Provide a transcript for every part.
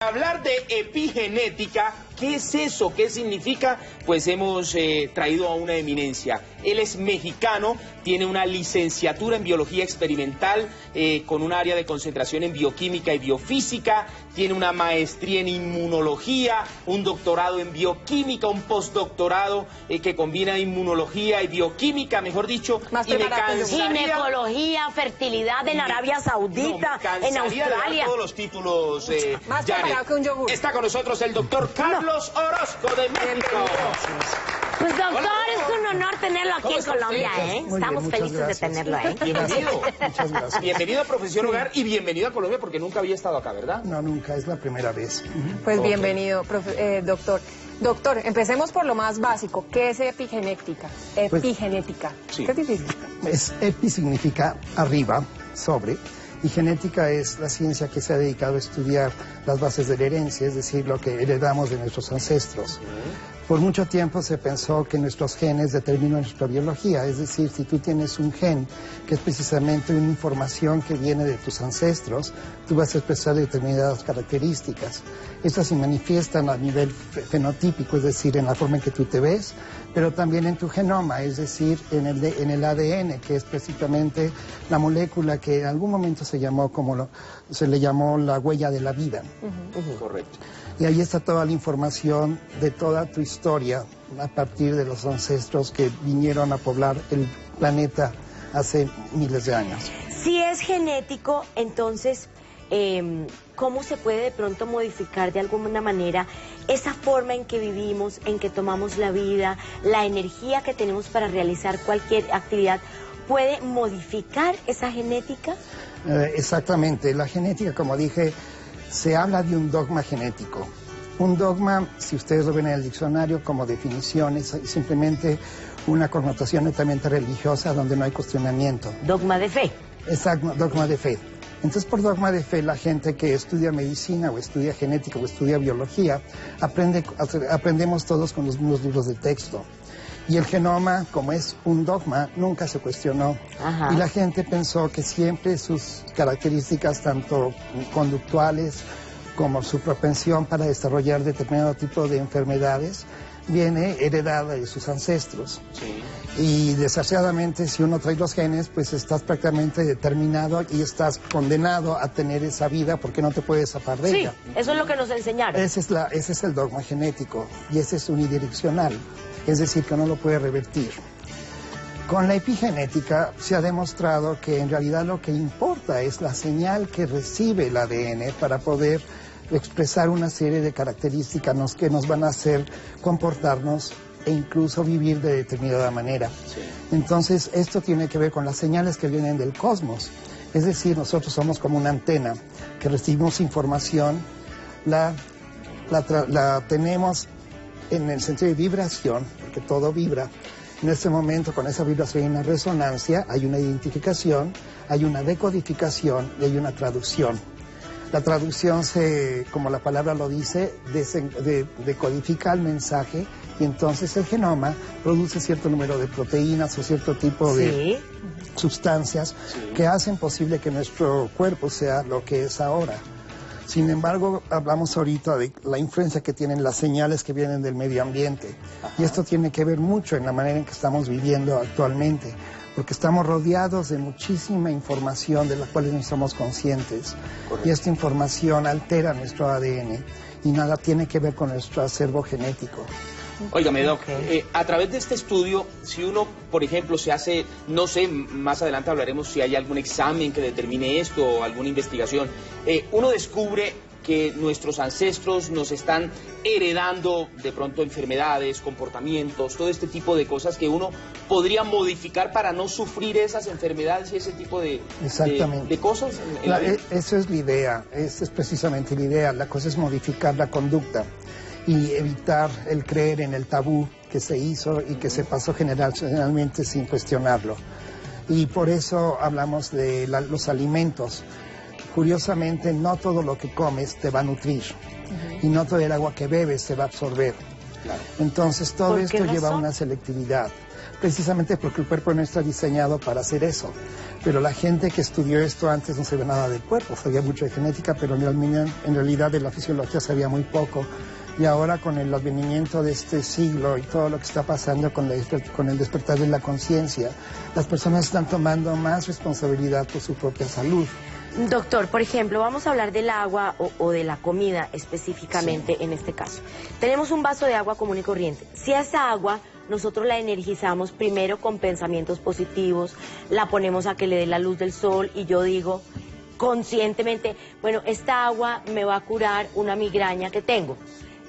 Hablar de epigenética, ¿qué es eso? ¿Qué significa? Pues hemos traído a una eminencia. Él es mexicano, tiene una licenciatura en biología experimental con un área de concentración en bioquímica y biofísica, tiene una maestría en inmunología, un doctorado en bioquímica, un postdoctorado que combina inmunología y bioquímica, mejor dicho, y me cansaría... Ginecología, fertilidad en Arabia Saudita, en Australia. Todos los títulos, más preparado que un yogur. Está con nosotros el doctor Carlos Orozco de México. Pues doctor, es un honor tenerlo aquí en Colombia, ¿eh? Estamos felices de tenerlo, ¿eh? Bienvenido. Muchas gracias. Bienvenido a Profesión Hogar y bienvenido a Colombia porque nunca había estado acá, ¿verdad? No, nunca, es la primera vez. Pues bienvenido, doctor. Doctor, empecemos por lo más básico. ¿Qué es epigenética? Epigenética. Sí. ¿Qué significa? Epi significa arriba, sobre, y genética es la ciencia que se ha dedicado a estudiar las bases de la herencia, es decir, lo que heredamos de nuestros ancestros. Por mucho tiempo se pensó que nuestros genes determinan nuestra biología, es decir, si tú tienes un gen que es precisamente una información que viene de tus ancestros, tú vas a expresar determinadas características. Estas se manifiestan a nivel fenotípico, es decir, en la forma en que tú te ves, pero también en tu genoma, es decir, en el ADN, que es precisamente la molécula que en algún momento se le llamó la huella de la vida. Correcto. Y ahí está toda la información de toda tu historia a partir de los ancestros que vinieron a poblar el planeta hace miles de años. Si es genético, entonces, ¿cómo se puede de pronto modificar de alguna manera esa forma en que vivimos, en que tomamos la vida, la energía que tenemos para realizar cualquier actividad? ¿Puede modificar esa genética? Exactamente. La genética, como dije, se habla de un dogma genético. Un dogma, si ustedes lo ven en el diccionario como definición, es simplemente una connotación netamente religiosa donde no hay cuestionamiento. Dogma de fe. Exacto, dogma de fe. Entonces, por dogma de fe, la gente que estudia medicina o estudia genética o estudia biología, aprendemos todos con los mismos libros de texto. Y el genoma, como es un dogma, nunca se cuestionó. Ajá. Y la gente pensó que siempre sus características, tanto conductuales como su propensión para desarrollar determinado tipo de enfermedades, viene heredada de sus ancestros. Sí. Y desgraciadamente, si uno trae los genes, pues estás prácticamente determinado y estás condenado a tener esa vida porque no te puedes zafar de ella. Sí, eso es lo que nos enseñaron. Ese es el dogma genético y ese es unidireccional. Es decir, que no lo puede revertir. Con la epigenética se ha demostrado que en realidad lo que importa es la señal que recibe el ADN para poder expresar una serie de características que nos van a hacer comportarnos e incluso vivir de determinada manera. Sí. Entonces, esto tiene que ver con las señales que vienen del cosmos. Es decir, nosotros somos como una antena que recibimos información, la tenemos en el sentido de vibración, porque todo vibra. En este momento, con esa vibración hay una resonancia, hay una identificación, hay una decodificación y hay una traducción. La traducción, como la palabra lo dice, decodifica el mensaje y entonces el genoma produce cierto número de proteínas o cierto tipo de sustancias que hacen posible que nuestro cuerpo sea lo que es ahora. Sin embargo, hablamos ahorita de la influencia que tienen las señales que vienen del medio ambiente. Ajá. Y esto tiene que ver mucho en la manera en que estamos viviendo actualmente, porque estamos rodeados de muchísima información de la cual no somos conscientes. Correcto. Y esta información altera nuestro ADN y nada tiene que ver con nuestro acervo genético. Óigame, Doc, a través de este estudio, si uno, por ejemplo, se hace, no sé, más adelante hablaremos si hay algún examen que determine esto o alguna investigación, uno descubre que nuestros ancestros nos están heredando de pronto enfermedades, comportamientos, todo este tipo de cosas que uno podría modificar para no sufrir esas enfermedades y ese tipo de cosas. Esa es la idea, esa es precisamente la idea. La cosa es modificar la conducta y evitar el creer en el tabú que se hizo y que se pasó generalmente sin cuestionarlo. Y por eso hablamos de los alimentos. Curiosamente, no todo lo que comes te va a nutrir y no todo el agua que bebes se va a absorber. Claro. Entonces, todo esto lleva a una selectividad. precisamente porque el cuerpo no está diseñado para hacer eso. Pero la gente que estudió esto antes no sabía nada del cuerpo, sabía mucho de genética, pero en realidad de la fisiología sabía muy poco. Y ahora con el advenimiento de este siglo y todo lo que está pasando con el despertar de la conciencia, las personas están tomando más responsabilidad por su propia salud. Doctor, por ejemplo, vamos a hablar del agua o de la comida específicamente en este caso. Tenemos un vaso de agua común y corriente. Si a esa agua nosotros la energizamos primero con pensamientos positivos, la ponemos a que le dé la luz del sol y yo digo conscientemente, bueno, esta agua me va a curar una migraña que tengo.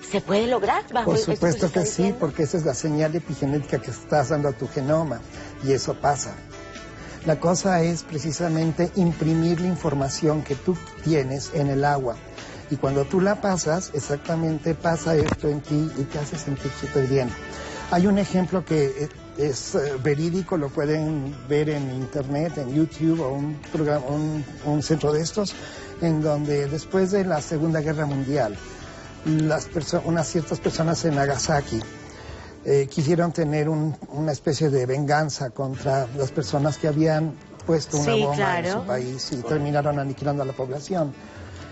¿Se puede lograr bajo Por esto supuesto que sí, diciendo? porque esa es la señal epigenética que estás dando a tu genoma y eso pasa. La cosa es precisamente imprimir la información que tú tienes en el agua. Y cuando tú la pasas, exactamente pasa esto en ti y te hace sentir súper bien. Hay un ejemplo que es verídico, lo pueden ver en internet, en YouTube o un centro de estos, en donde después de la Segunda Guerra Mundial, unas ciertas personas en Nagasaki quisieron tener una especie de venganza contra las personas que habían puesto una bomba en su país y terminaron aniquilando a la población.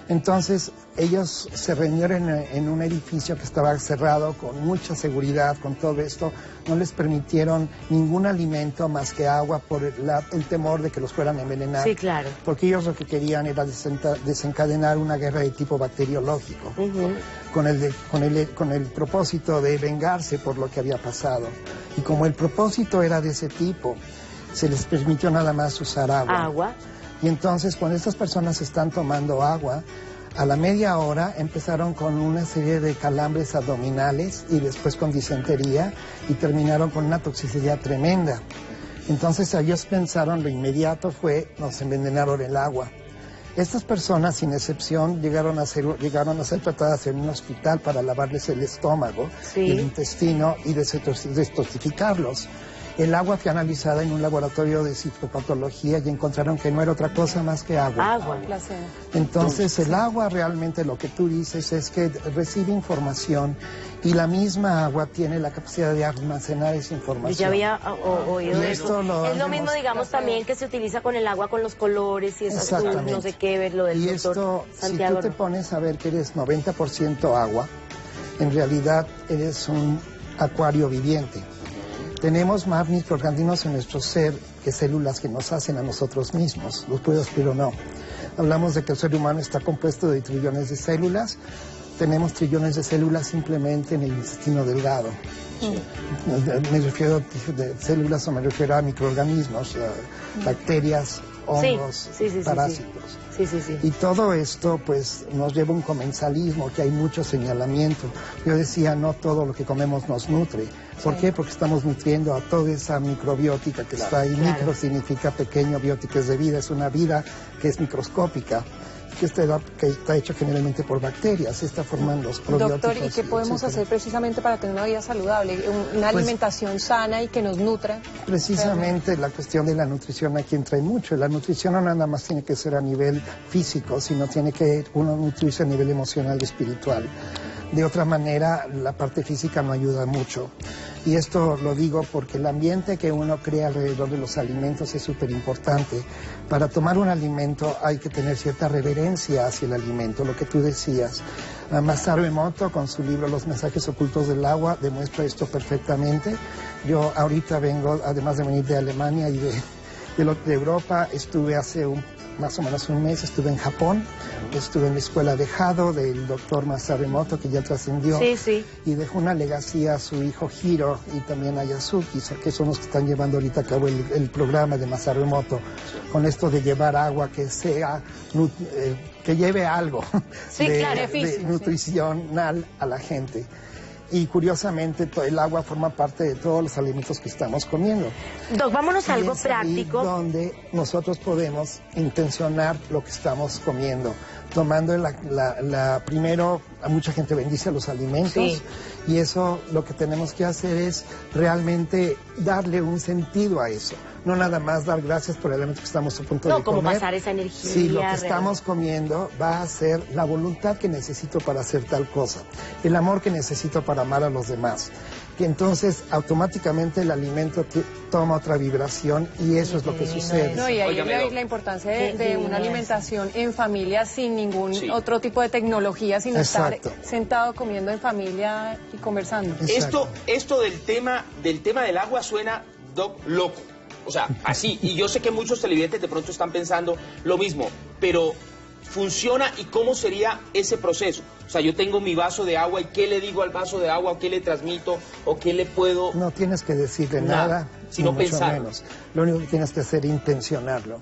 Entonces ellos se reunieron en un edificio que estaba cerrado con mucha seguridad, con todo esto. No les permitieron ningún alimento más que agua por el temor de que los fueran a envenenar. Sí, claro. Porque ellos lo que querían era desencadenar una guerra de tipo bacteriológico, con el propósito de vengarse por lo que había pasado. Y como el propósito era de ese tipo, se les permitió nada más usar agua. Y entonces cuando estas personas están tomando agua, a la media hora empezaron con una serie de calambres abdominales y después con disentería y terminaron con una toxicidad tremenda. Entonces ellos pensaron, lo inmediato fue, nos envenenaron el agua. Estas personas, sin excepción, llegaron a ser tratadas en un hospital para lavarles el estómago, el intestino y detoxificarlos. El agua fue analizada en un laboratorio de citopatología y encontraron que no era otra cosa más que agua. Agua. Entonces el agua realmente lo que tú dices es que recibe información y la misma agua tiene la capacidad de almacenar esa información. Yo ya había oído eso. Es lo mismo, digamos, también que se utiliza con el agua, con los colores y esas cosas, no sé qué, ver lo del y doctor esto, Santiago. Si tú te pones a ver que eres 90% agua, en realidad eres un acuario viviente. Tenemos más microorganismos en nuestro ser que células que nos hacen a nosotros mismos, los puedes ver o no. Hablamos de que el ser humano está compuesto de trillones de células, tenemos trillones de células simplemente en el intestino delgado. Me refiero a células o me refiero a microorganismos, bacterias, hongos, parásitos. Y todo esto pues nos lleva a un comensalismo, que hay mucho señalamiento. Yo decía, no todo lo que comemos nos nutre. ¿Por qué? Porque estamos nutriendo a toda esa microbiótica que está ahí. Micro significa pequeño, biótica es de vida, es una vida que es microscópica, que está hecho generalmente por bacterias, se está formando los probióticos. Doctor, ¿y qué podemos hacer precisamente para tener una vida saludable? Una alimentación sana y que nos nutra. Precisamente la cuestión de la nutrición aquí entra mucho. La nutrición no nada más tiene que ser a nivel físico, sino tiene que uno nutrirse a nivel emocional y espiritual. De otra manera, la parte física no ayuda mucho. Y esto lo digo porque el ambiente que uno crea alrededor de los alimentos es súper importante. Para tomar un alimento hay que tener cierta reverencia hacia el alimento, lo que tú decías. Masaru Emoto, con su libro Los mensajes ocultos del agua, demuestra esto perfectamente. Yo ahorita vengo, además de venir de Alemania y de Europa, estuve hace más o menos un mes, estuve en Japón, estuve en la escuela de Hado del doctor Masaru Emoto, que ya trascendió, y dejó una legacía a su hijo Hiro y también a Yasuki, que son los que están llevando ahorita a cabo el programa de Masaru Emoto, con esto de llevar agua que sea, que lleve algo de nutricional a la gente. Y curiosamente el agua forma parte de todos los alimentos que estamos comiendo. Doc, vámonos a algo práctico. Donde nosotros podemos intencionar lo que estamos comiendo. Tomando primero, a mucha gente bendice los alimentos y eso lo que tenemos que hacer es realmente darle un sentido a eso. No nada más dar gracias por el alimento que estamos a punto de comer. No, como pasar esa energía. Sí, lo que estamos comiendo va a ser la voluntad que necesito para hacer tal cosa, el amor que necesito para amar a los demás. que entonces automáticamente el alimento toma otra vibración y eso es lo que sucede. No, y ahí Óigame, la importancia de una alimentación en familia sin ningún otro tipo de tecnología, sino Exacto. estar sentado comiendo en familia y conversando. Esto del tema del agua suena, Doc, loco. O sea, así. Y yo sé que muchos televidentes de pronto están pensando lo mismo, pero funciona. ¿Y cómo sería ese proceso? O sea, yo tengo mi vaso de agua y ¿qué le digo al vaso de agua? ¿O qué le transmito? ¿O qué le puedo...? No tienes que decirle nada, sino ni mucho pensar. menos. Lo único que tienes que hacer es intencionarlo.